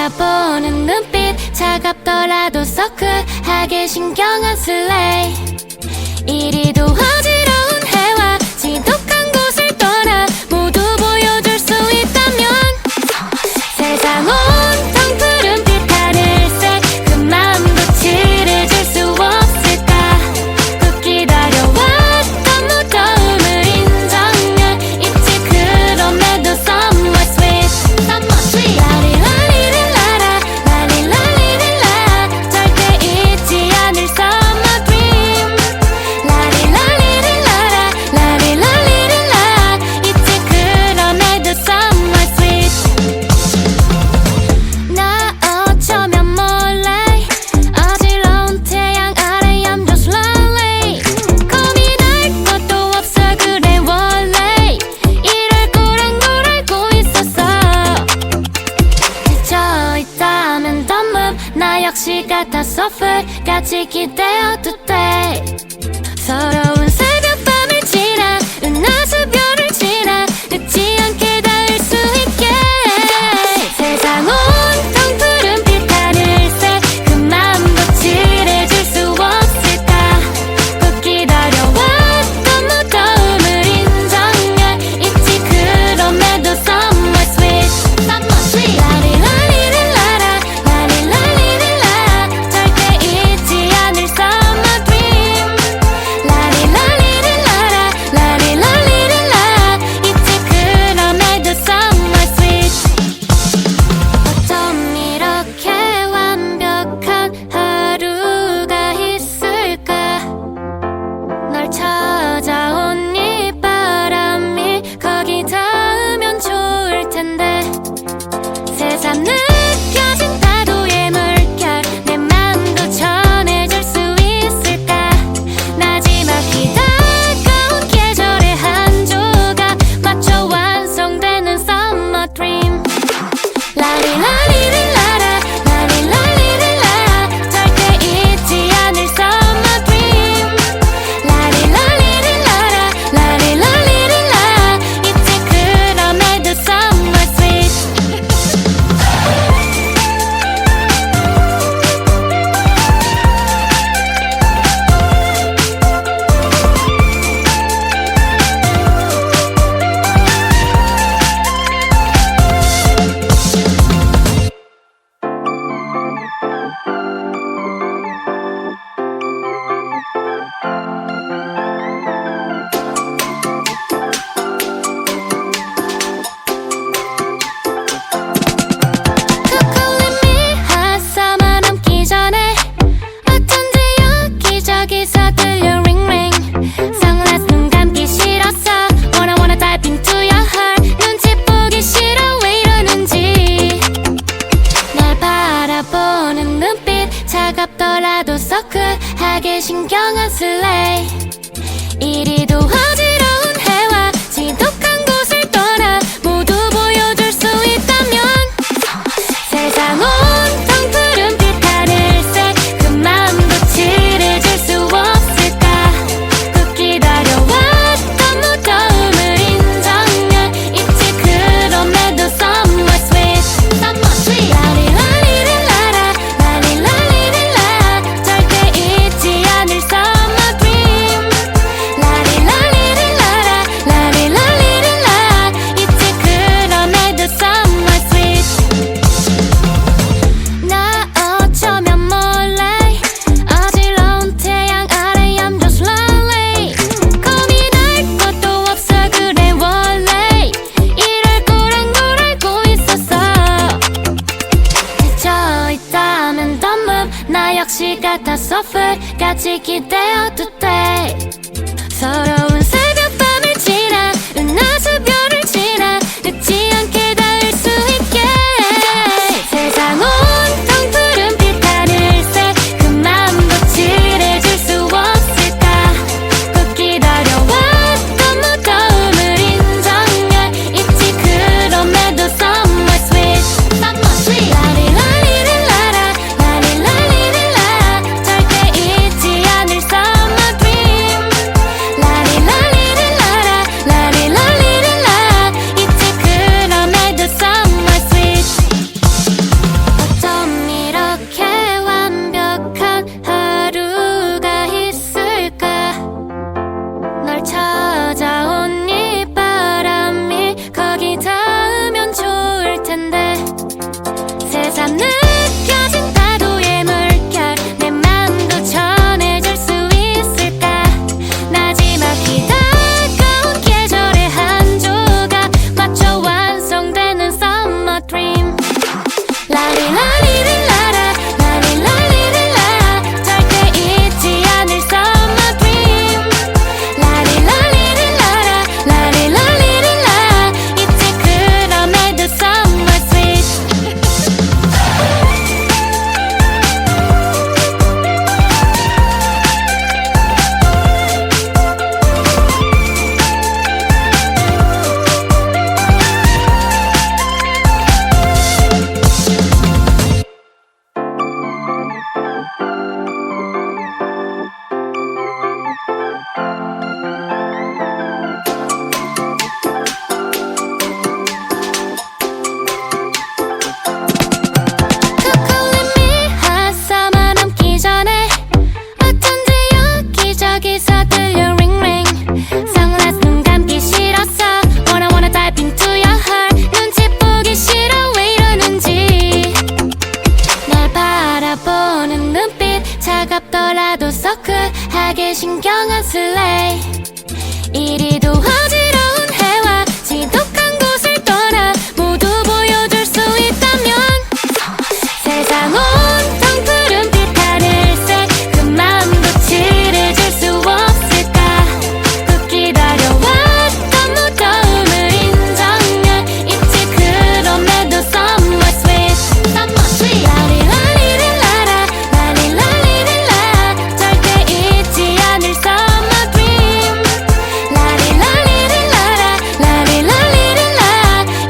바라보는 눈빛 차갑더라도 서클하게 신경 안 쓸래. 이리도 어지러운 해와 지독한 곳을 떠나 모두 보여줄 수 있다면 세상 온통 푸른빛 하늘색 그 마음도 칠해줄 수 없을까. 꼭 기다려왔던 무더움을 인정해 있지. 그럼에도 somewhat sweet 라리라리릴라라 라리라리릴라 절대 잊지 않을 summer dream. 라리라리릴라라 라리라리릴라 있지. 그럼에도 somewhat sweet. 나 어쩌면 몰래 어지러운 태양 아래 I'm just lonely. 고민할 것도 없어 그래 원래 이럴 거란 걸 알고 있었어. 지쳐있다면 don't move. 나 역시 같았어 풀같이 기대어도 돼. 서러운 새벽밤을 지나 은하수별을 지나 늦지 않게 닿을 수 있게. 세상 온통 푸른빛 하늘색 그 마음도 칠해줄 수 없을까. 꼭 기다려왔던 무더움을 인정해 있지. 그럼에도 somewhat sweet 라리라리릴라라 라리라리릴라 절대 잊지 않을 summer dream. 라리라리릴라라 라리라리릴라 있지. 그럼에도 somewhat sweet. 어쩜 이렇게 완벽한 하루가 있을까. 널 찾아온 이 바람이 거기 닿으면 좋을 텐데. 새삼 느껴진 파도의 물결 내 맘도 전해줄 수 있을까. 나지막히 다가온 계절의 한 조각 맞춰 완성되는 summer dream. 라리라리릴라라 라리라리릴라 절대 잊지 않을 summer dream. 라리라리릴라라 라리라리릴라 있지. 그럼에도 somewhat sweet. Calling me hot summer 넘기 전에 어쩐지 여기저기서 들려 ring ring. Sunglass 눈 감기 싫었어 wanna dive into your heart. 눈치 보기 싫어 왜 이러는지. 날 바라보는 눈빛 차갑더라도 서클하게 신경 안 쓸래. 이리도 어지러운 해와 지독한 곳을 떠나 모두 보여줄 수 있다면 세상 온통 푸른빛 하늘색 그 마음도 칠해줄 수 없을까. 꼭 기다려왔던 무더움을 인정해 있지. 그럼에도 somewhat sweet 라리라리릴라라 라리라리릴라 절대 잊지 않을 summer dream. 라리라리릴라라 라리라리릴라 있지. 그럼에도 somewhat sweet. 나 어쩌면 몰래 어지러운 태양 아래 I'm just lonely. 고민할 것도 없어 그래 원래 이럴 거란 걸 알고 있었어. 지쳐있다면 don't move. 나 역시 같았어 풀같이 기대어도 돼. 서러운 새벽밤을 지나 은하수별을 지나 늦지 않게 닿을 수 있게. 세상 온통 푸른빛 하늘색 그 마음도 칠해줄 수 없을까. 꼭 기다려왔던 무더움을 인정해 있지. 그럼에도 somewhat sweet 라리라리릴라라 라리라리릴라 절대 잊지 않을 summer dream. 라리라리릴라라 하게 신경 안 쓸래. 이리도 어지러운 해와 지독한 곳을 떠나 모두 보여줄 수 있다면 세상 온통 푸른빛 하늘색 그 마음도 칠해줄 수 없을까. 꼭 기다려왔던 무더움을 인정해 있지. 그럼에도 somewhere sweet, somewhere sweet. 라리라리릴라라 라리라리릴라 절대 잊지 않을 summer dream. 라리라리릴라라 라리라리릴라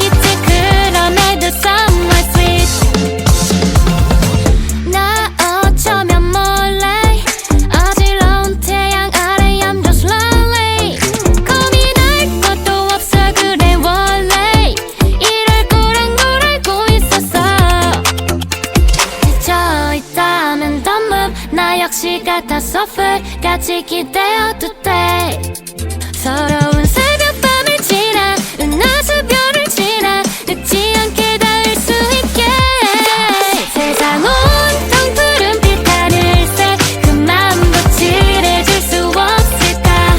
있지. 그럼에도 somewhere sweet. 나 어쩌면 몰래 어지러운 태양 아래 I'm just lonely. 고민할 것도 없어 그래 원래 이럴 거란 걸 알고 있었어. 지쳐있다면 don't move. 나 역시 같아 suffer 같이 기대어도 돼. 서러운 새벽밤을 지나 은하수별을 지나 늦지 않게 닿을 수 있게. 세상 온통 푸른빛 하늘색 그 마음도 칠해줄 수 없을까.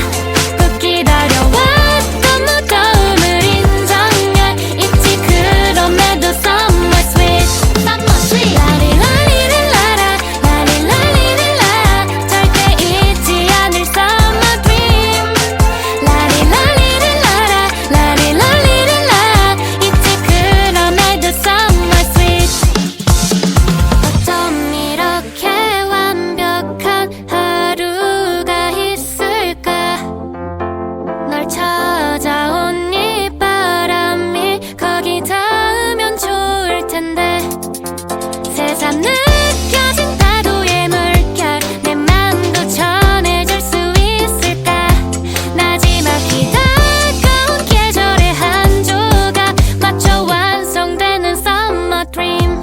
꼭 기다려왔던 무더움을 인정해 있지. 그럼에도 somewhere sweet, somewhere sweet. 라리라리릴라라 라리라리릴라 절대 잊지 않을 summer dream. 라리라리릴라라 라리라리릴라 있지. 그럼에도 somewhere sweet. 어쩜 이렇게 완벽한 하루가 있을까. 널 찾아온 이 바람이 거기 닿으면 좋을 텐데. 새삼 느껴진 파도의 물결 내 마음도 전해줄 수 있을까. 마지막이 다가온 계절의 한 조각 맞춰 완성되는 summer dream.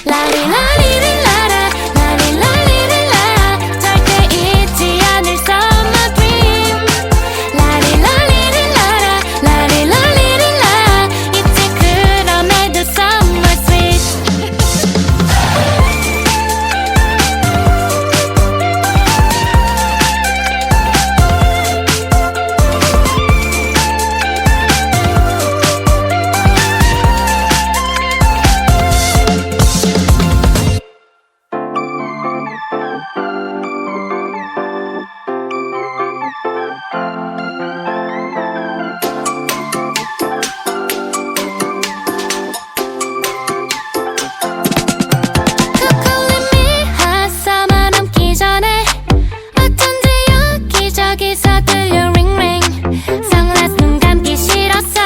라리라리릴라라 라리라리릴라 절대 잊지 않을 summer dream. 라리라리릴라라 라리라리릴라 있지. 그럼에도 somewhere sweet. 코코님이 핫서머 넘기 전에 어쩐지 여기저기서 들려 ringring. Sunglass 눈 감기 싫었어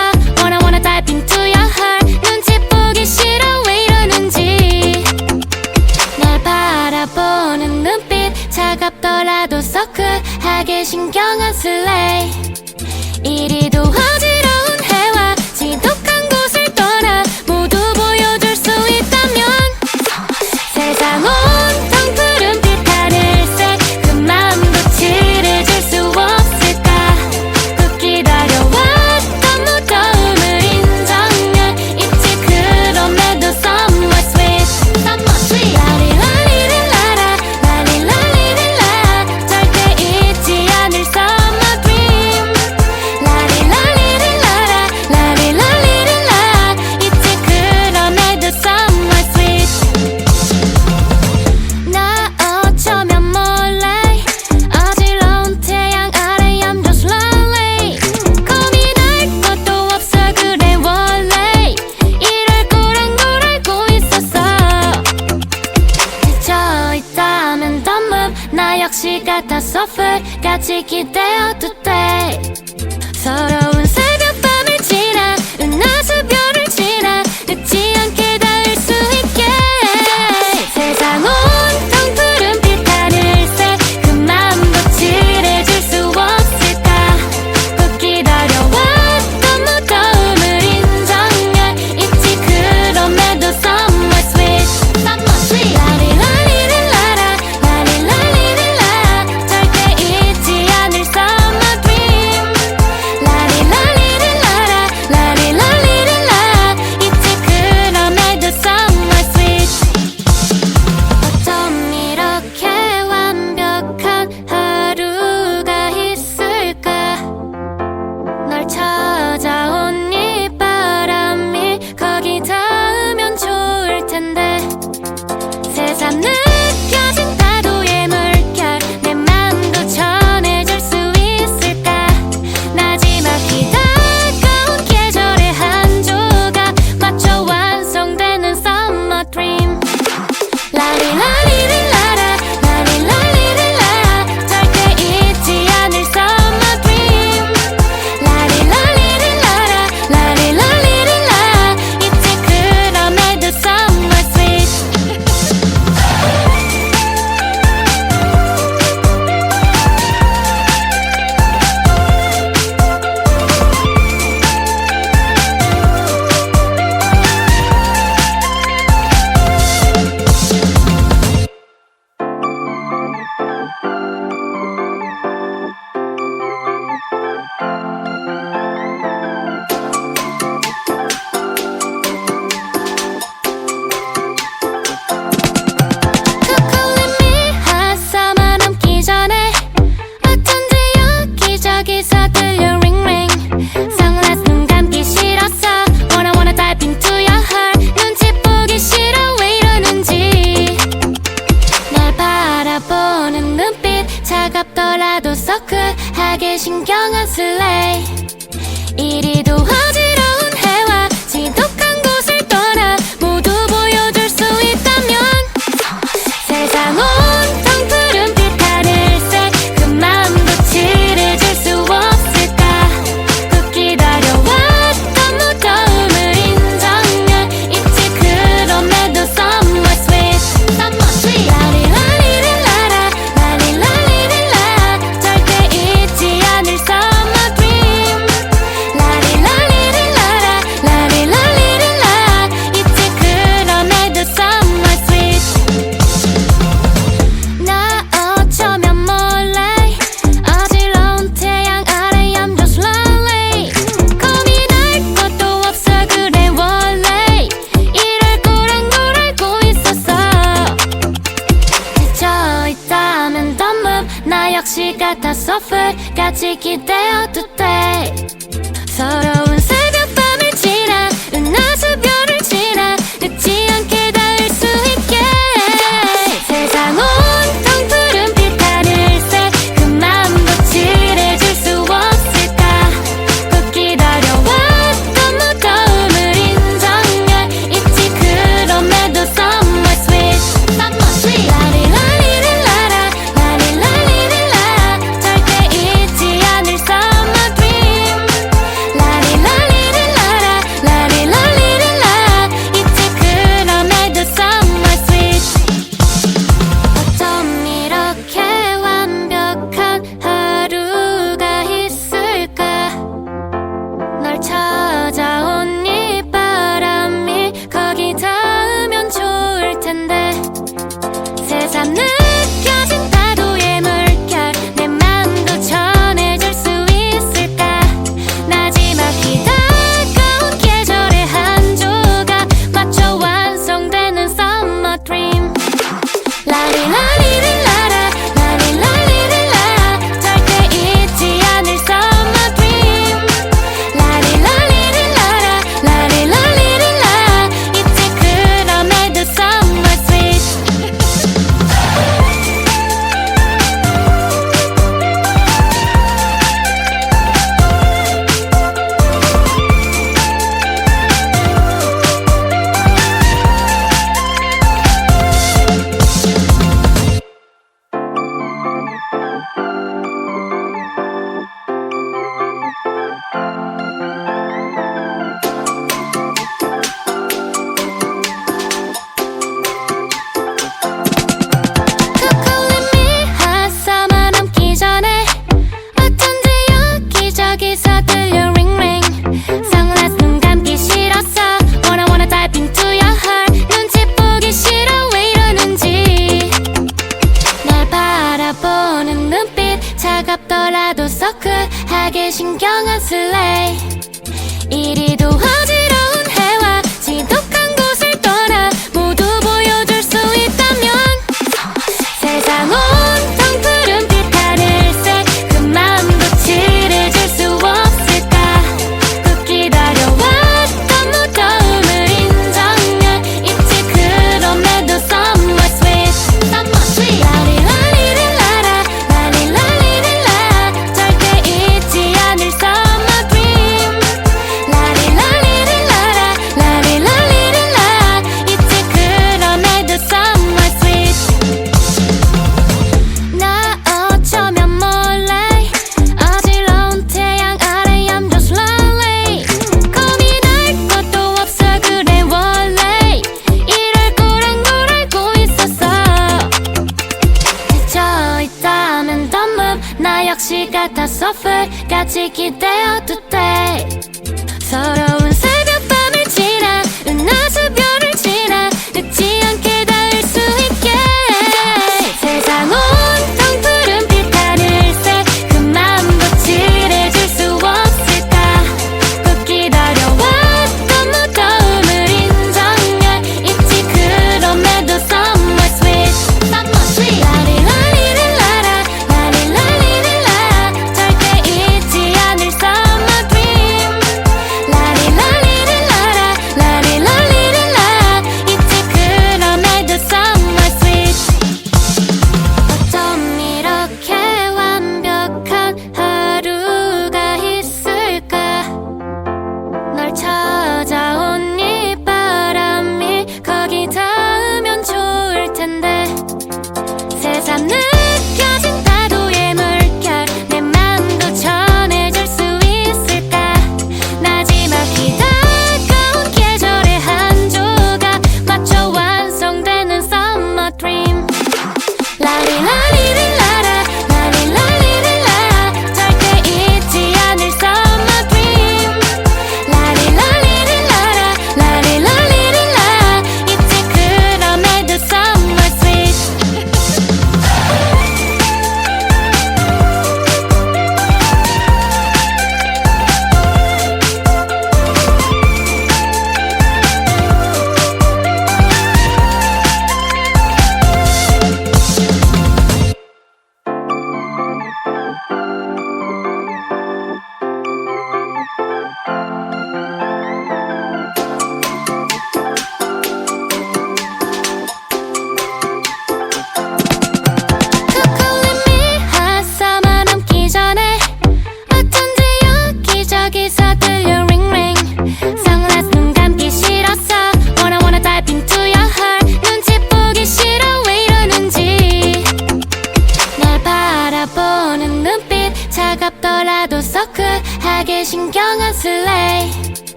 wanna dive into your heart. 눈치 보기 싫어 왜 이러는지. 날 바라보는 눈빛 차갑더라도 서클하게 신경 안 쓸래. 이리도 어지러운 해와 지독한 곳을 떠나 모두 보여줄 수 있다면 세상 온통 푸른빛 하늘색 그 마음도 칠해줄 수 없을까. 꼭 기다려왔던 무더움을 인정해 있지. 그럼에도 somewhere sweet, somewhere sweet. 라리라리릴라라 라리라리릴라 절대 잊지 않을 summer dream. 라리라리릴라라 라리라리릴라 있지. 그럼에도 somewhere sweet. 나 어쩌면 몰래 어지러운 태양 아래 I'm just lonely. 고민할 것도 없어 그래 원래 이럴 거란 걸 알고 있었어. 지쳐있다면 don't move. 나 역시 같아 suffer 같이 기대어도 돼. 서러운 새벽밤을 지나 은하수별을 지나 늦지 않게 닿을 수 있게. 세상 온통 푸른빛 하늘색 그 마음도 칠해줄 수 없을까. 꼭 기다려왔던 무더움을 인정해 있지. 그럼에도 somewhere sweet, somewhere sweet. 라리라리릴라라 라리라리릴라 절대 잊지 않을 summer dream. 라리라리릴라라 역시 같아서 풀까지 기대어도 돼. 서러운 새벽밤을 지나 은하수별을 지나 늦지 않게 닿을 수 있게 세상 온통 푸른빛 하늘색 그 맘도 칠해줄 수 없을까. 꼭 기다려왔던 무더움을 인정해 있지. 그럼에도 Summer Sweet Summer Sweet 라리라리릴라라 라리라리릴라 절대 잊지 않을 Summer Dream 라리라리릴라라 라리라리릴라 있지. 그럼에도 Summer Sweet. 어쩜 이렇게 완벽한 하루가 있을까. 널 찾아온 이 바람이 거기 닿으면 좋을 텐데 새삼 느껴진 파도의 물결 내 맘도 전해줄 수 있을까. 나지막히 다가온 계절의 한 조각 맞춰 완성되는 Summer Dream 라리라리릴라라 라리라리릴라 절대 잊지 않을 Summer Dream 라리라리릴라라 라리라리릴라 있지. 그럼에도 Summer Sweet 코코릿미 한숨만 넘기 전에 어쩐지 여기저기서 들려 링링. Sunglass 눈 감기 싫었어. Wanna dive into your heart. 눈치 보기 싫어 왜 이러는지. 날 바라보는 눈빛 차갑더라도 서클하게 신경 안 쓸래. 이리도 어지러운 해와 지독한 곳을 떠나 모두 보여줄 수 있다면 세상 온통 푸른빛 하늘색 그 맘도 칠해줄 수 없을까. 꼭 기다려왔던 무더움을 인정해 있지. 그럼에도 Summer Sweet Summer Sweet 라리라리릴라라 라리라리릴라 절대 잊지 않을 Summer Dream 라리라리릴라라 라리라리릴라 있지. 그럼에도 Summer Sweet 나 어쩌면 몰래 어지러운 태양 아래 I'm just lonely. 고민할 것도 없어 그래 원래 이럴 거란 걸 알고 있었어. 지쳐있다면 덤음 나 역시 같아서 풀까지 기대어도 돼. 서러운 새벽밤을 지나 은하수별을 지나 늦지 않게 닿을 수 있게 세상 온통 푸른빛 하늘색 그 맘도 칠해줄 수 없을까. 꼭 기다려왔던 무더움을 인정해 있지. 그럼에도 Summer Sweet Summer Sweet 라리라리릴라라 라리라리릴라 절대 잊지 않을 Summer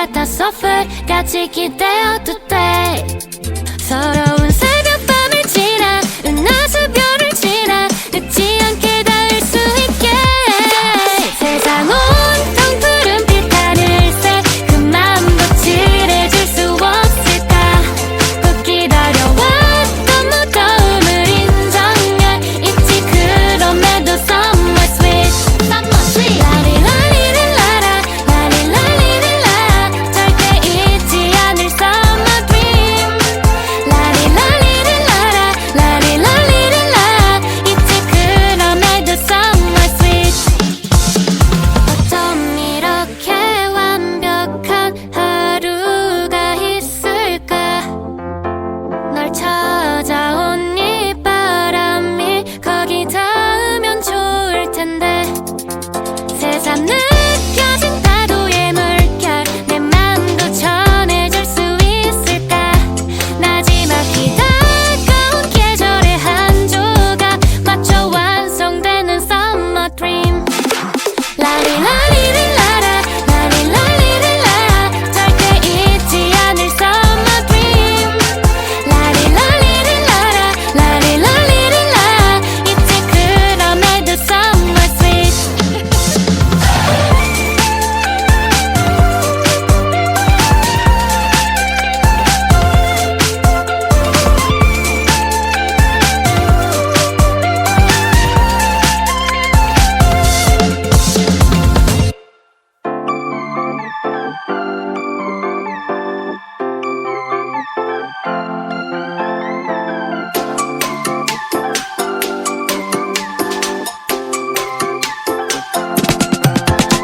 같았어 풀같이 기대어도 돼 서러운 새벽밤을 지나 은하수별을 지나 늦지 않게 닿을 수 있게 세상 온통 푸른빛 하늘색 그 맘도 칠해줄 수 없을까 꼭 기다려왔던 무더움을 인정해 있지 그럼에도 Summer sweet Summer sweet 라리라리릴라라 라리라리릴라 절대 잊지 않을 Summer dream 라리라리릴라라 라리라리릴라 있지 그럼에도 Summer sweet 어쩜 이렇게 완벽한 하루가 있을까 널 찾아온 이 바람이 거기 닿으면 좋을 텐데 새삼 느껴진 파도의 물결 내 맘도 전해줄 수 있을까 나지막히 다가온 계절의 한 조각 맞춰 완성되는 Summer dream 라리라리릴라라 라리라리릴라 절대 잊지 않을 Summer dream 라리라리릴라라 라리라리릴라 있지 그럼에도 Summer sweet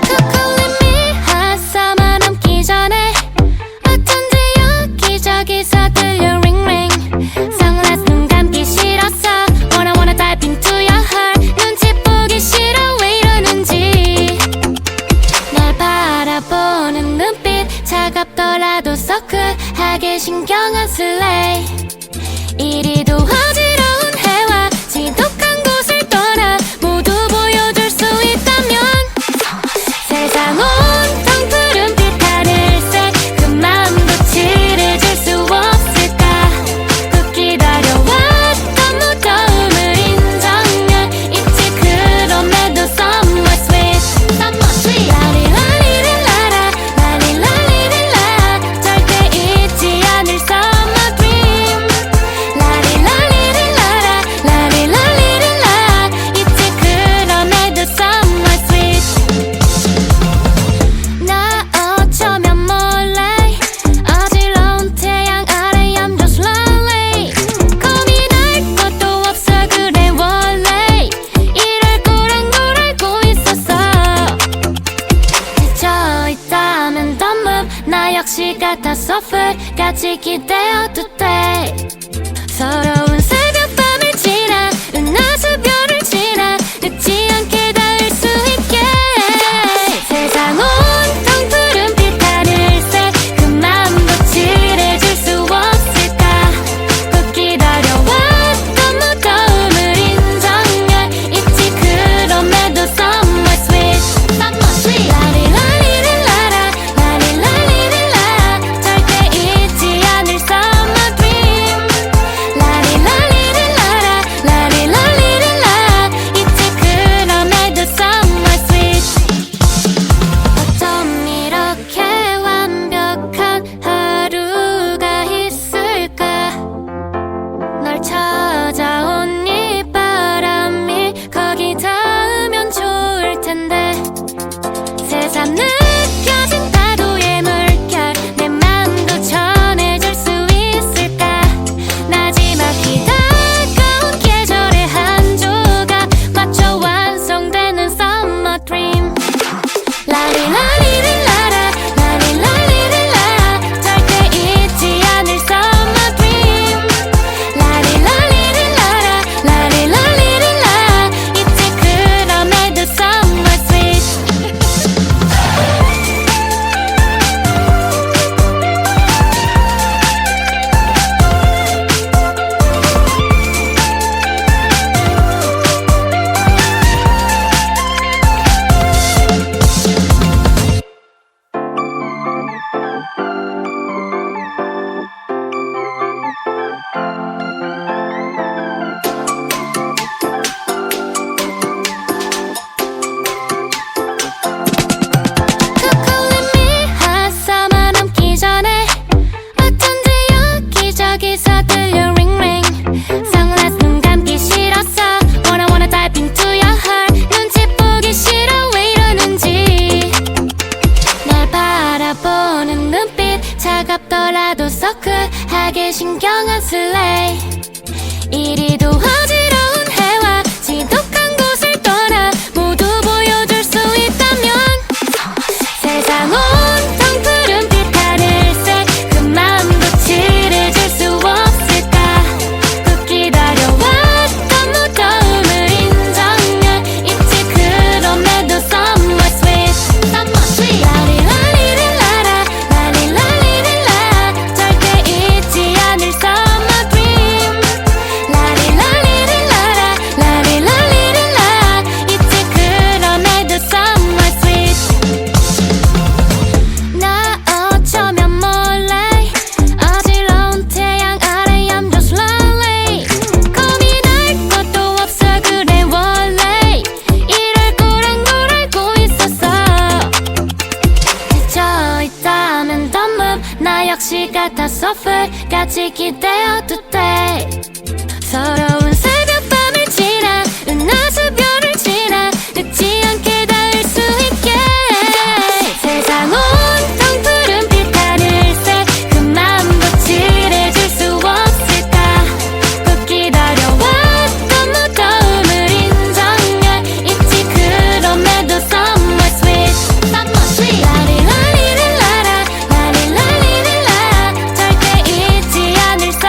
코코릿미 핫서머 넘기 전에 어쩐지 여기저기서 들려 ringring Sunglass 눈 감기 싫었어 Wanna dive into your heart 눈치 보기 싫어 왜 이러는지 날 바라보는 눈빛 차갑더라도 서클하게 신경 안 쓸래 이리도 어지러운 해와 지독한 곳을 떠나 모두 보여줄 수 있다면 세상 온통 푸른빛 하늘색 그 맘도 칠해줄 수 없을까 꼭 기다려왔던 무더움을 인정해 있지 그럼에도 Summer sweet Summer sweet 라리라리릴라라 라리라리릴라 절대 잊지 않을 Summer dream 라리라리릴라라 라리라리릴라 있지 그럼에도 Summer sweet 나 어쩌면 몰래 어지러운 태양 아래 I'm just lonely 고민할 것도 없어 그래 원래 이럴 거란 걸 알고 있었어 지쳐있다면 don't move 나 역시 같았어 풀같이 기대어도 돼 서러운 새벽밤을 지나 은하수별을 지나 늦지 않게 닿을 수 있게 세상 온통 푸른빛 하늘색 그 맘도 칠해줄 수 없을까 꼭 기다려왔던 무더움을 인정해 있지 그럼에도 Summer sweet Summer sweet 라리라리릴라라 라리라리릴라 절대 잊지 않을 Summer 기대어도 돼. 서러운 새벽밤을 지나 은하수별을 지나 늦지 않게 닿을 수 있게 세상 온통 푸른빛 하늘색 그 맘도 칠해줄 수 없을까. 꼭 기다려왔던 무더움을 인정해 있지. 그럼에도 somewhere sweet somewhere sweet 라리라리릴라라 라리라리릴라 절대 잊지 않을 수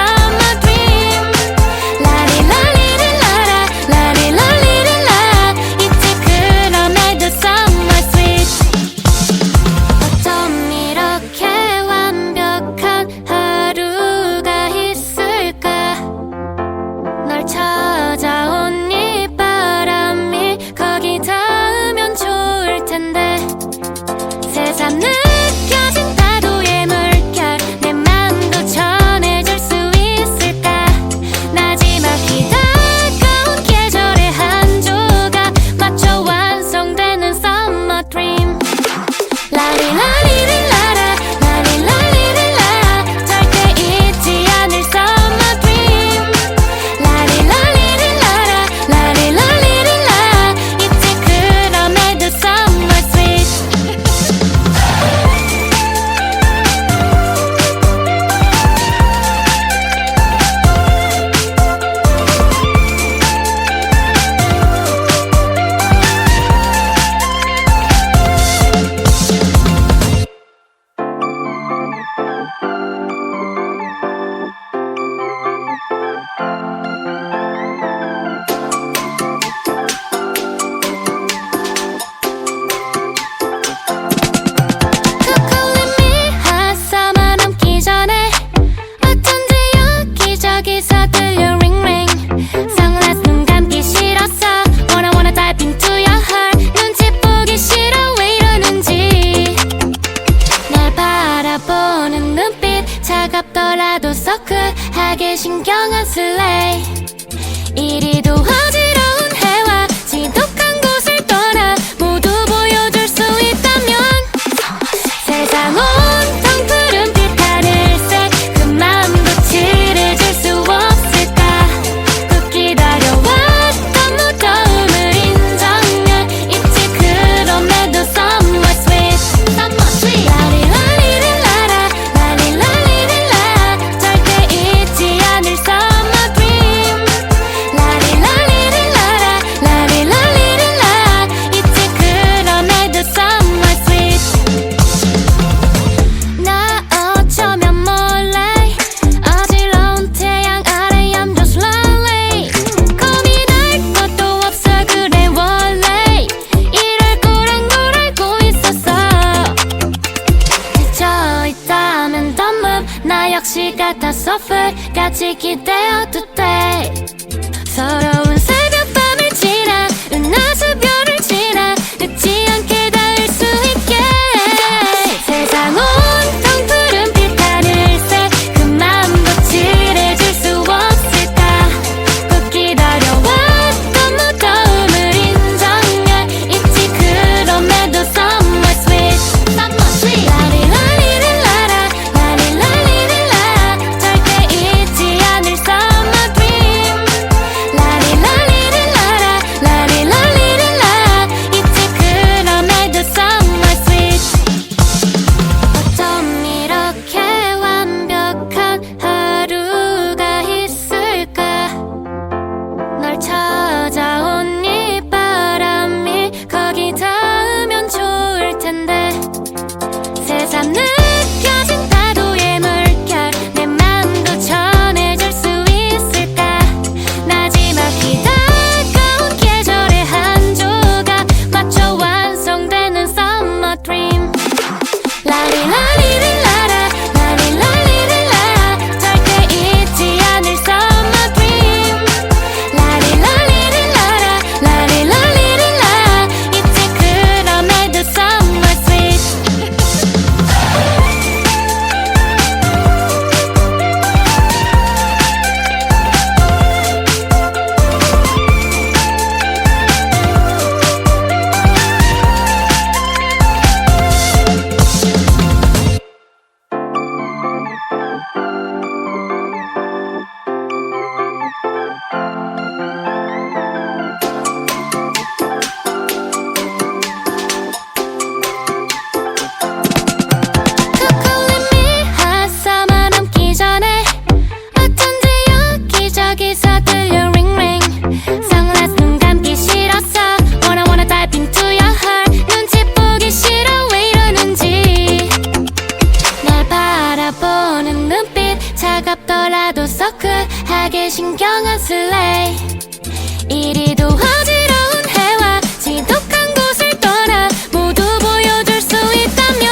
이리도 어지러운 해와 지독한 곳을 떠나 모두 보여줄 수 있다면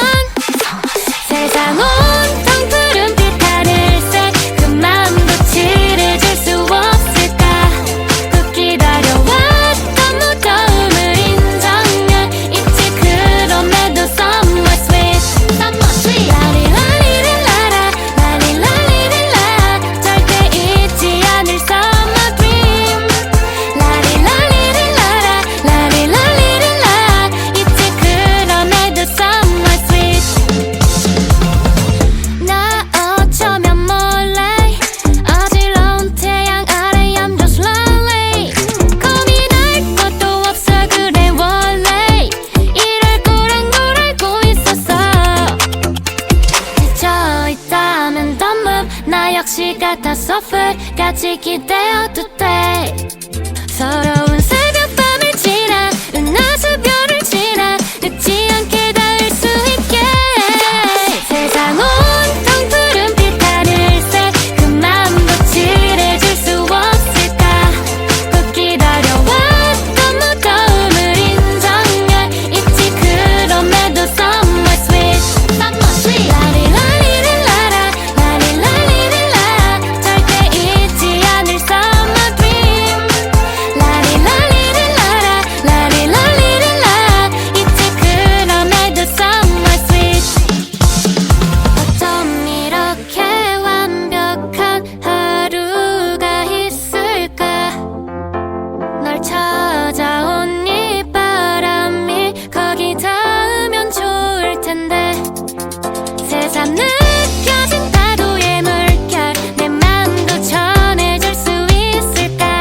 세상 온통 푸른빛 하늘색 그 마음도 칠해줄 수 없을까 꼭 기다려왔던 무더움을 인정해 있지 그럼에도 Summer sweet Summer sweet 라리라리릴라라 라리라리릴라 절대 잊지 않을 Summer dream 라리라리릴라라 라리라리릴라 있지 그럼에도 Summer sweet 나 어쩌면 몰래 어지러운 태양 아래 I'm just lonely 고민할 것도 없어 그래 원래 이럴 거란 걸 알고 있었어 지쳐있다면 don't move 나 역시 같아 suffer 같이 기대어도 돼 서러운 새벽밤을 지나 은하수별을 지나 늦지 않게 닿을 수 있게 세상 온통 푸른빛 하늘색 그 마음도 칠해줄 수 없을까 꼭 기다려왔던 무더움을 인정해 있지 그럼에도 Summer sweet Summer sweet 라리라리릴라라 라리라리릴라 절대 잊지 않을 Summer dream 라리라리릴라라 라리라리릴라 있지 그럼에도 Summer sweet 어쩜 이렇게 완벽한 하루가 있을까 널 찾아온 이 바람이 거기 닿으면 좋을 텐데 새삼 느껴진 파도의 물결 내 맘도 전해줄 수 있을까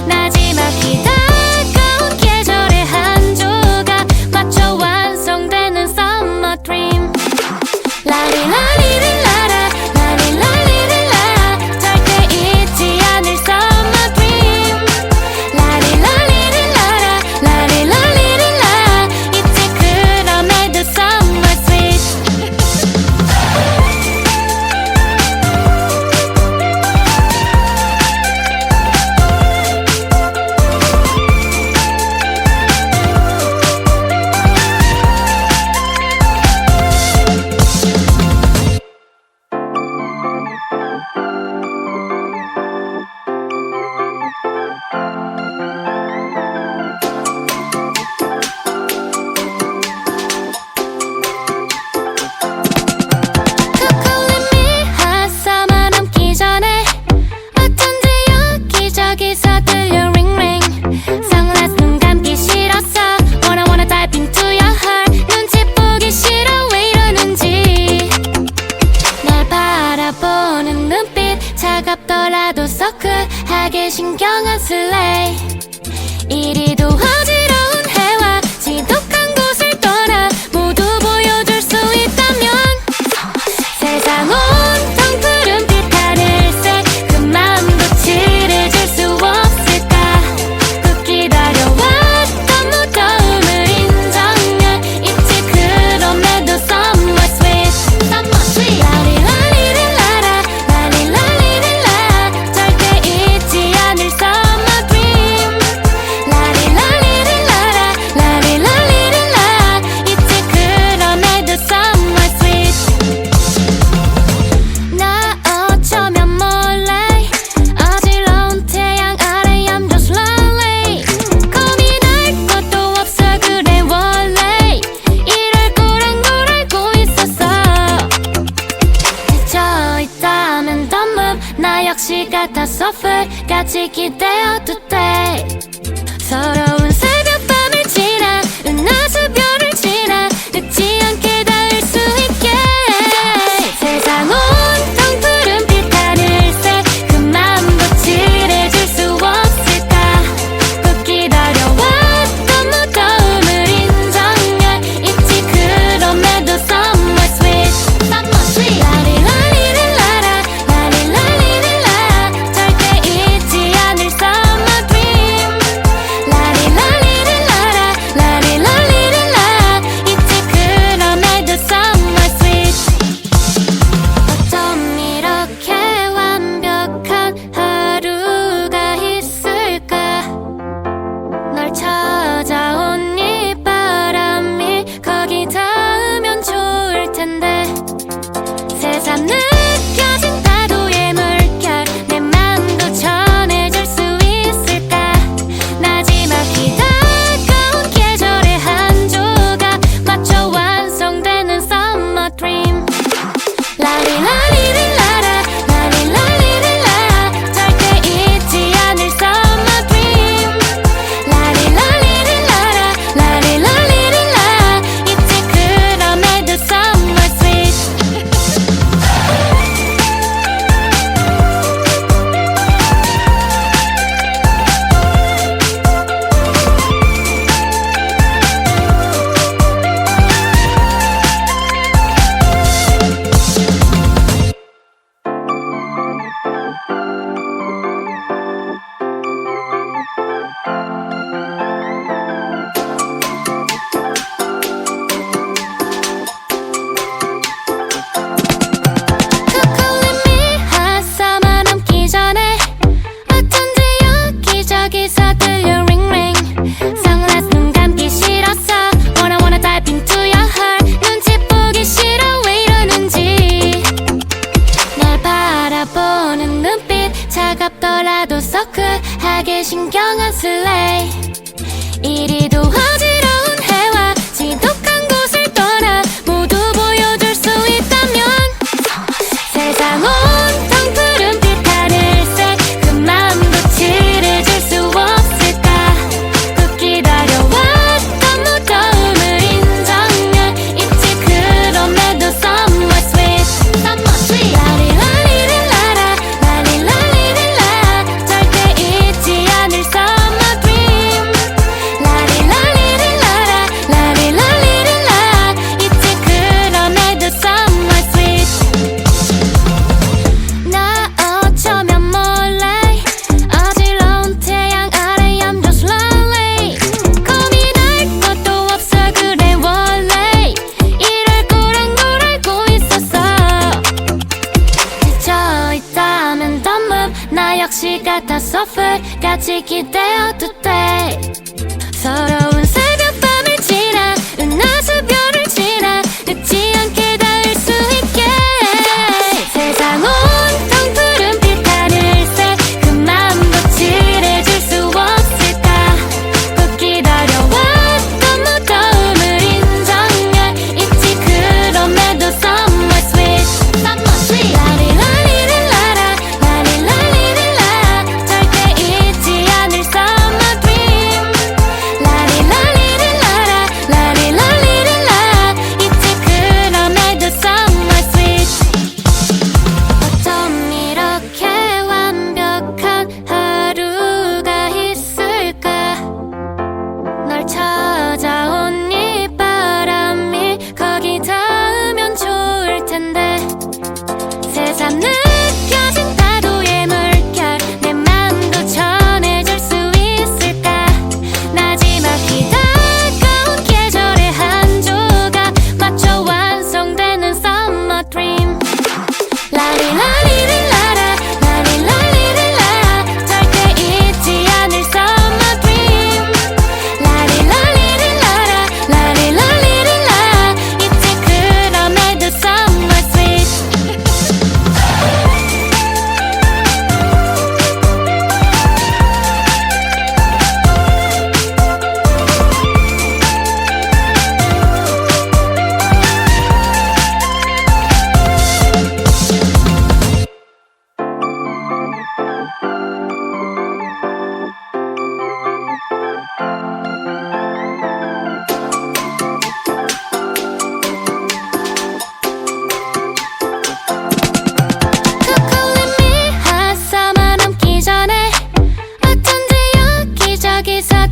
나지막히 다가온 계절의 한 조각 맞춰 완성되는 Summer dream 라리라리릴라라 라리라리릴라 절대 잊지 않을 Summer dream 라리라리릴라라 라리라리릴라 있지 그럼에도 Summer sweet 코코릿미 한 summer 넘기 전에 어쩐지 여기저기서 들려 ring ring Sunglass 눈 감기 싫었어 Wanna dive into your heart 눈치 보기 싫어 왜 이러는지 날 바라보는 눈빛 차갑더라도 서클하게 신경 안 쓸래 이리도 어지러운 해와 지독한 곳을 떠나 모두 보여줄 수 있다면 세상 온통 푸른빛 하늘색 그 마음도 칠해줄 수 없을까 꼭 기다려왔던 무더움을 인정해 있지 그럼에도 Summer sweet Summer sweet 라리라리릴라라 라리라리릴라 절대 잊지 않을 Summer dream 라리라리릴라라 라리라리릴라 있지 그럼에도 Summer sweet 나 어쩌면 몰래 어지러운 태양 아래 I'm just lonely 고민할 것도 없어 그래 원래 이럴 거란 걸 알고 있었어 지쳐있다면 don't move 나 역시 같아 suffer 같이 기대어도 돼 서러운 새벽밤을 지나 은하수별을 지나 늦지 않게 닿을 수 있게 세상 온통 푸른빛 하늘색 그 마음도 칠해줄 수 없을까 꼭 기다려왔던 무더움을 인정해 있지 그럼에도 Summer sweet Summer sweet 라리라리릴라라 라리라리릴라 절대 잊지 않을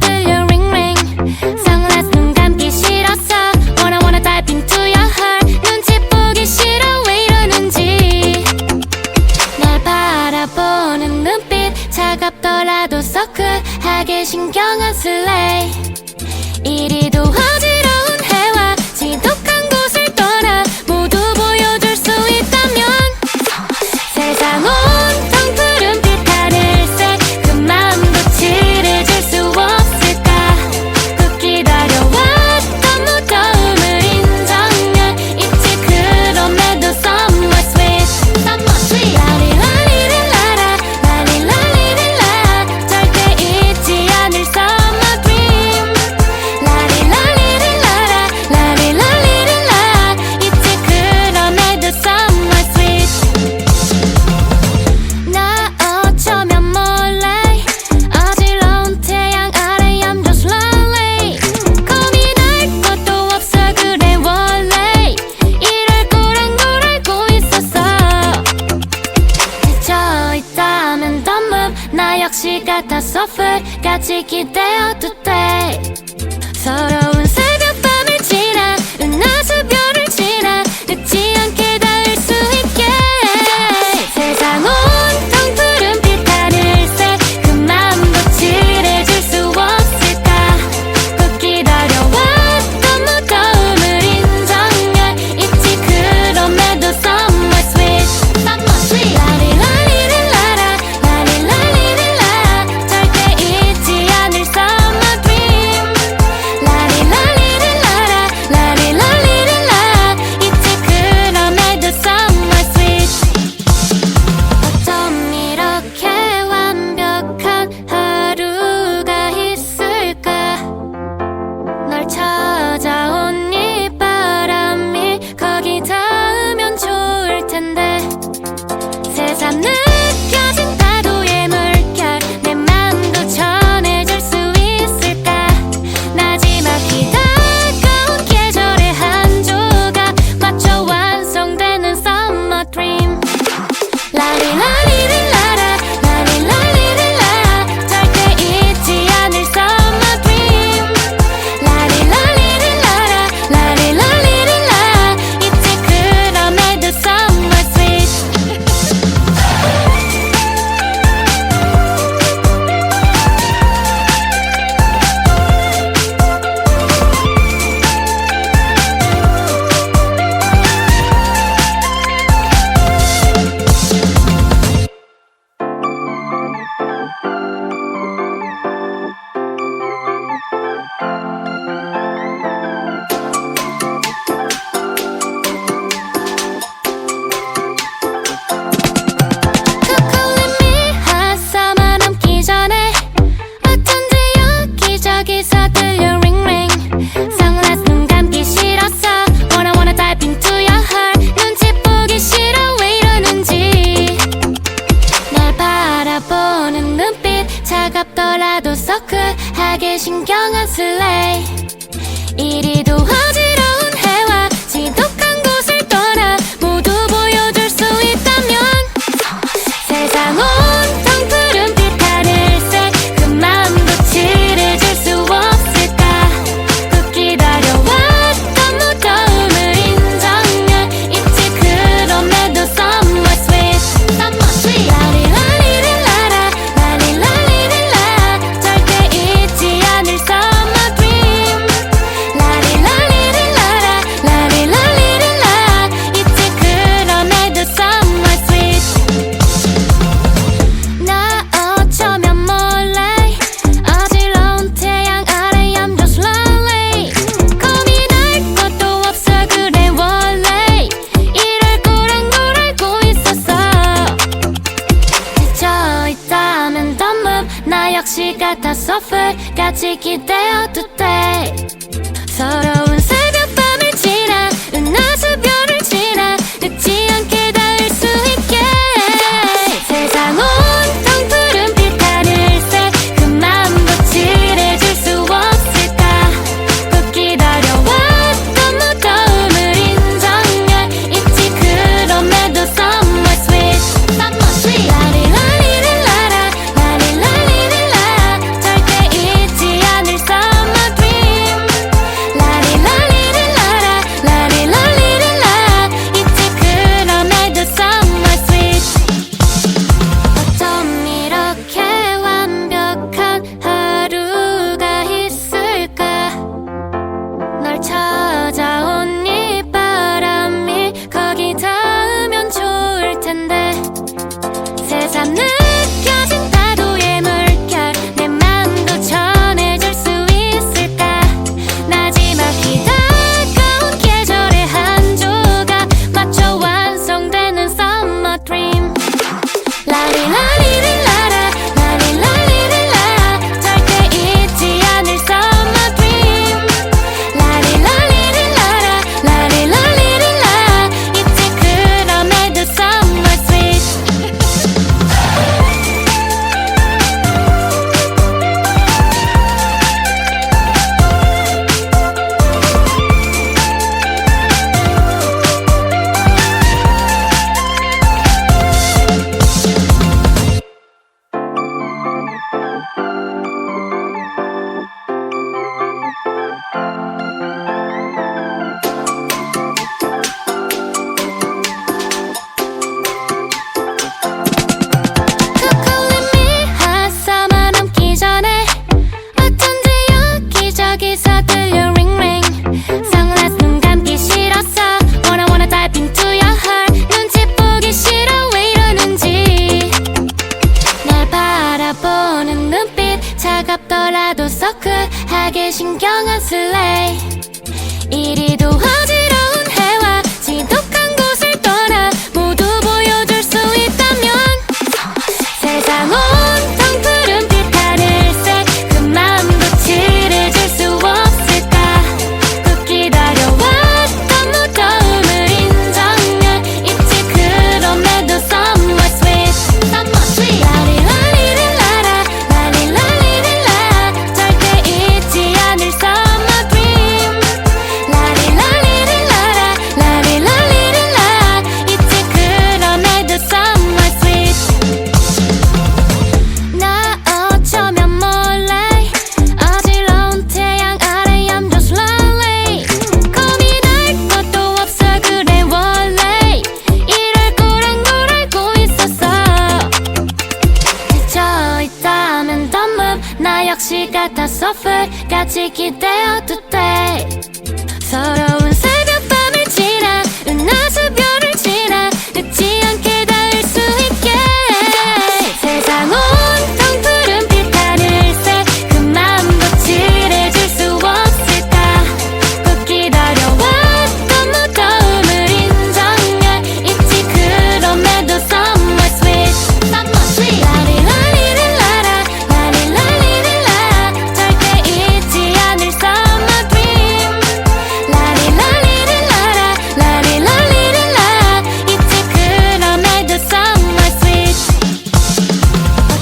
들려 ring ring. Sunglass 눈 감기 싫었어. Wanna dive into your heart. 눈치 보기 싫어 왜 이러는지. 날 바라보는 눈빛 차갑더라도 서클하게 신경 안 쓸래. 이리도 어지러운 해와 지독한 곳을 떠나 모두 보여줄 수 있다면 세상 온통 푸른빛 하늘색 그 마음도 칠해줄 수 없을까. 꼭 기다려왔던 무더움을 인정해 있지. 그럼에도 somewhere sweet 라리라리릴라라 라리라리릴라 절대 잊지 않을 summer dream. 라리라리릴라라 라리라리릴라 있지. 그럼에도 somewhere sweet. 나 어쩌면 몰래 어지러운 태양 아래 I'm just lonely. 고민할 것도 없어 그래 원래 이럴 거란 걸 알고 있었어. 지쳐있다면 don't move. 나 역시 같았어 풀같이 기대어도 돼. 서러운 새벽밤을 지나 은하수별을 지나 늦지 않게 닿을 수 있게. 세상 온통 푸른빛 하늘색 그 마음도 칠해줄 수 없을까. 꼭 기다려왔던 무더움을 인정해 있지. 그럼에도 somewhere sweet 라리라리릴라라 라리라리릴라 절대 잊지 않을 summer dream. 라리라리릴라라 라리라리릴라 있지. 그럼에도 somewhere sweet. 어쩜 이렇게 완벽한 하루가 있을까. 널 찾아온 이 바람이 거기 닿으면 좋을 텐데. 새삼 느껴진 파도의 물결 내 맘도 전해줄 수 있을까. 나지막히 다가온 계절의 한 조각 맞춰 완성되는 summer dream. 라리라리릴라라 라리라리릴라 절대 잊지 않을 summer dream. 라리라리릴라라 라리라리릴라 있지. 그럼에도 somewhere sweet. 코코릿미 한 summer 넘기 전에 어쩐지 여기저기서 들려 ring ring. Sunglass 눈 감기 싫었어. Wanna dive into your heart. 눈치 보기 싫어 왜 이러는지. 날 바라보는 눈빛 차갑더라도 서클하게 신경 안 쓸래. 이리도 어지러운 해와 지독한 곳을 떠나 모두 보여줄 수 있다면 세상 온통 푸른빛 하늘색 그 마음도 칠해줄 수 없을까. 꼭 기다려왔던 무더움을 인정해 있지. 그럼에도 somewhere sweet 라리라리릴라라 라리라리릴라 절대 잊지 않을 summer dream. 라리라리릴라라 라리라리릴라 있지. 그럼에도 somewhere sweet. 나 어쩌면 몰래 어지러운 태양 아래 I'm just lonely. 고민할 것도 없어 그래 원래 이럴 거란 걸 알고 있었어. 지쳐있다면 don't move. 나 역시 같았어 풀같이 기대어도 돼. 서러운 새벽밤을 지나 은하수별을 지나 늦지 않게 닿을 수 있게. 세상 온통 푸른빛 하늘색 그 마음도 칠해줄 수 없을까. 꼭 기다려왔던 무더움을 인정해 있지. 그럼에도 somewhere sweet 라리라리릴라라 라리라리릴라 절대 잊지 서클하게 신경안 쓸래. 이리도 어지러운 해와 지독한 곳을 떠나 모두 보여줄 수 있다면 세상 온통 푸른빛 하늘색 그 맘도 칠해줄 수 없을까. 꼭 기다려왔던 무더움을 인정해 있지. 그럼에도 somewhat sweet somewhat sweet 라리라리릴라라 라리라리릴라 절대 잊지 않을 summer dream 라리라리릴라라 라리라리릴라 있지. 그럼에도 somewhat sweet. 나 어쩌면 몰래 어지러운 태양 아래 I'm just lonely. 고민할 것도 없어 그래 원래 이럴 거란 걸 알고 있었어. 지쳐있다면 don't move. 나 역시 같아 suffer 같이 기대어도 돼. 서러운 새벽밤을 지나 은하수별을 지나 늦지 않게 닿을 수 있게. 세상 온통 푸른빛 하늘색 그 맘도 칠해줄 수 없을까. 꼭 기다려왔던 무더움을 인정해 있지. 그럼에도 somewhat sweet somewhat sweet 라리라리릴라라 라리라리릴라 절대 잊지 않을 summer dream 라리라리릴라라 라리라리릴라 있지. 그럼에도 somewhat sweet.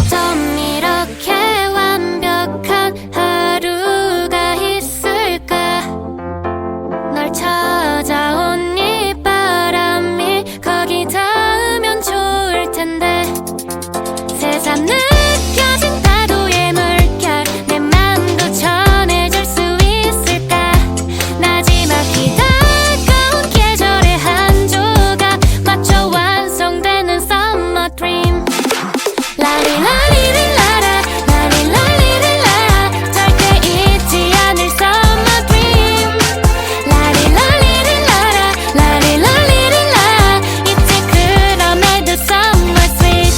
어쩜 이렇게 완벽한 하루가 있을까. 널 찾아온 이 바람이 거기 닿으면 좋을 텐데. 새삼 느껴진 파도의 물결 내 맘도 전해줄 수 있을까. 나지막히 다가온 계절의 한 조각 맞춰 완성되는 summer dream 라리라리릴라라 라리라리릴라 절대 잊지 않을 summer dream 라리라리릴라라 라리라리릴라 있지. 그럼에도 somewhat sweet.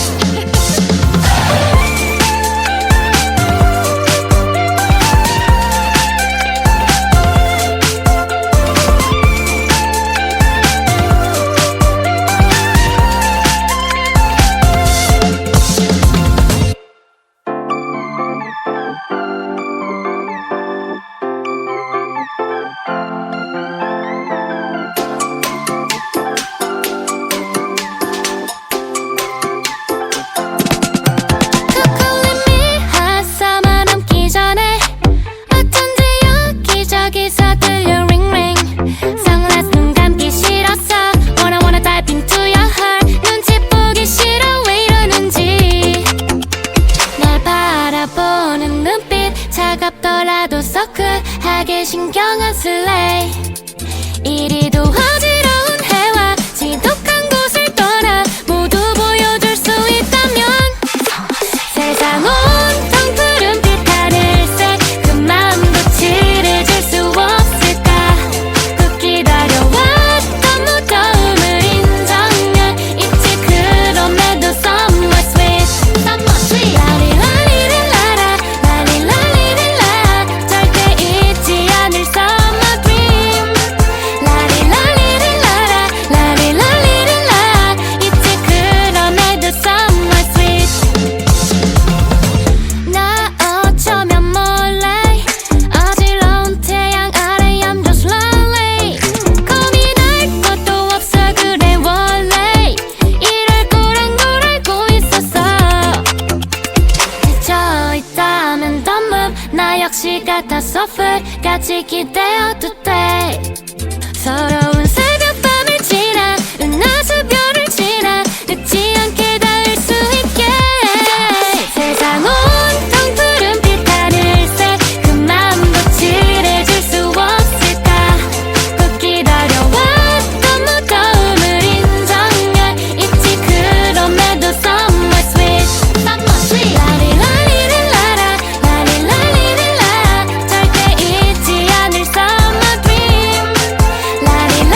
코코릿미 핫서머 넘기 전에 어쩐지 여기저기서 들려 ringring. Sunglass 눈 감기 싫었어 wanna dive into your heart. 눈치 보기 싫어 왜 이러는지. 날 바라보는 눈빛 차갑더라도 서클하게 신경안 쓸래. 이리도 어지러운 해와 지독한 곳을 떠나 모두 보여줄 수 있다면 세상 온통 푸른빛 하늘색 그 맘도 칠해줄 수 없을까. 꼭 기다려왔던 무더움을 인정해 있지. 그럼에도 somewhat sweet somewhat sweet 라리라리릴라라 라리라리릴라 절대 잊지 않을 summer dream 라리라리릴라라 있지. 그럼에도 somewhat sweet. 나 어쩌면 몰래 어지러운 해와 지독한 곳을 떠나 모두 보여줄 수 있다면 세상 온통 푸른빛 하늘색 그 맘도 칠해줄 수 없을까. 꼭 기다려왔던 무더움을 인정해 있지. 그럼에도 somewhat sweet somewhat sweet 라리라리릴라라 라리라리릴라 절대 잊지 않을 나 어쩌면 몰래 어지러운 태양 아래 I'm just lonely. 고민할 것도 없어 그래 원래 이럴 거란 걸 알고 있었어. 지쳐있다면 don't move. 나 역시 같아 suffer 같이 기대어도 돼. 서러운 새벽밤을 지나 은하수별을 지나 늦지 않게 닿을 수 있게. 세상 온통 푸른빛 하늘색 그 맘도 칠해줄 수 없을까. 꼭 기다려왔던 무더움을 인정해 있지. 그럼에도 somewhat sweet somewhat sweet 라리라리릴라라 라리라리릴라 절대 잊지 않을 summer dream 라리라리릴라라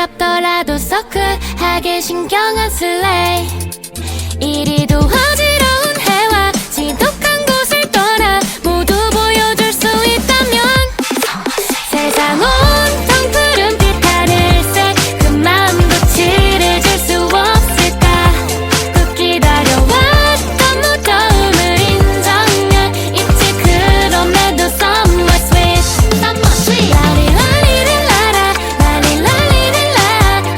차갑더라도 서클하게 신경 안 쓸래. 이리도 어지러운 해와 지독한 곳을 떠나 모두 보여줄 수 있다면 세상 온통 푸른빛 하늘색 그 마음도 칠해줄 수 없을까. 꼭 기다려왔던 무더움을 인정해 있지. 그럼에도 somewhere sweet, somewhere sweet. 라리라리릴라라 라리라리릴라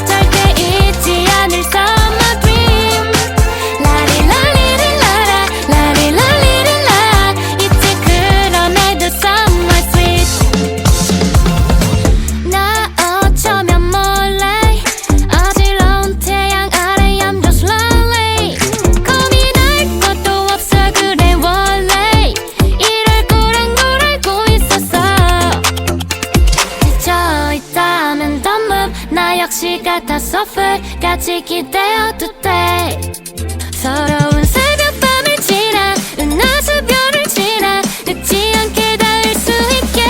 절대 잊지 않을 summer dream. 라리라리릴라라 라리라리릴라 있지. 그럼에도 somewhere sweet. 나 어쩌면 몰래 어지러운 태양 아래 I'm just lonely. 고민할 것도 없어 그래 원래 이럴 거란 걸 알고 있었어. 지쳐있다면 don't move. 나 역시 같아 suffer 같이 기대어도 돼. 서러운 새벽밤을 지나 은하수별을 지나 늦지 않게 닿을 수 있게.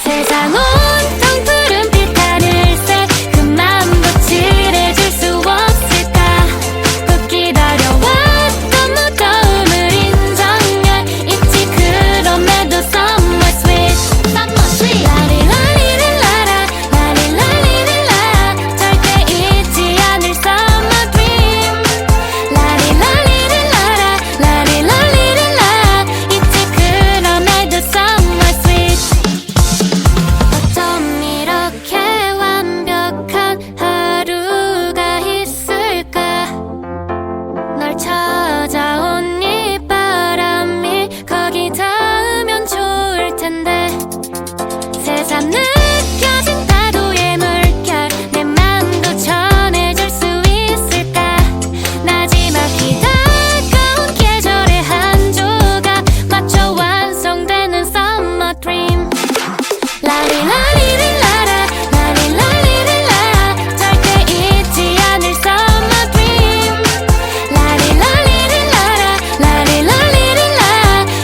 세상 온통 푸른빛 하늘색 그 마음도 칠해줄 수 없을까. 꼭 기다려왔던 무더움을 인정해 있지. 그럼에도 somewhere sweet, somewhere sweet. 라리라리릴라라 라리라리릴라 절대 잊지 않을 summer dream. 라리라리릴라라 라리라리릴라 있지. 그럼에도 somewhere sweet. 어쩜 이렇게 완벽한 하루가 있을까. 널 찾아온 이 바람이 거기 닿으면 좋을 텐데. 새삼 느껴진 파도의 물결 내 마음도 전해줄 수 있을까. 마지막이 다가온 계절의 한 조각 맞춰 완성되는 summer dream. 라리라리릴라라 라리라리릴라 절대 잊지 않을 summer dream. 라리라리릴라라 라리라리릴라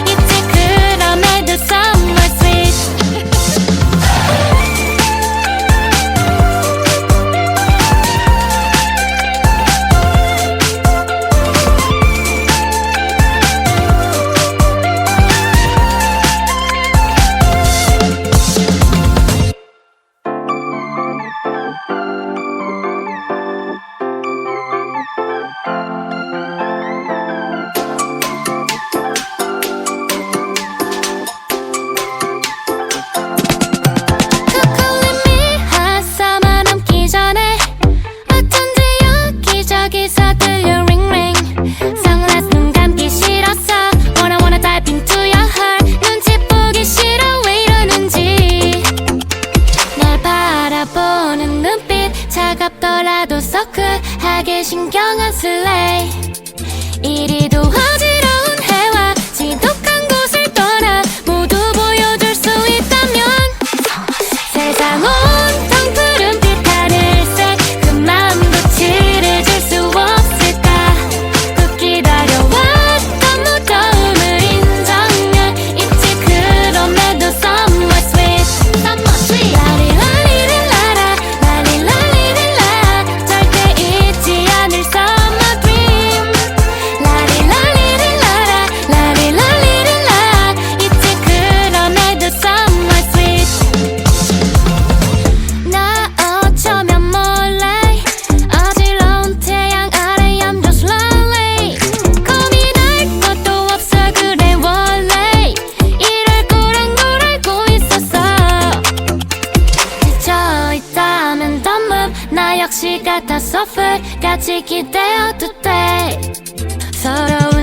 있지. 그럼에도 somewhere sweet. 코코님이 핫서머 넘기 전에 어쩐지 여기저기서 들려 ringring. Sunglass 눈 감기 싫었어 wanna dive into your heart. 눈치 보기 싫어 왜 이러는지. 날 바라보는 눈빛 차갑더라도 서클하게 신경 안 쓸래. 이리도 어지러운 해와 지독한 곳을 떠나 모두 보여줄 수 있다면 세상 온통 푸른빛 하늘색 그 마음도 칠해줄 수 없을까. 꼭 기다려왔던 무더움을 인정해 있지. 그럼에도 somewhere sweet, somewhere sweet. 라리라리릴라라 라리라리릴라 절대 잊지 않을 summer dream. 라리라리릴라라 라리라리릴라 있지. 그럼에도 somewhere sweet. 나 어쩌면 몰래 어지러운 태양 아래 I'm just lonely. 고민할 것도 없어 그래 원래 이럴 거란 걸 알고 있었어. 지쳐있다면 don't move. 나 역시 같아 suffer 같이 기대어도 돼. 서러운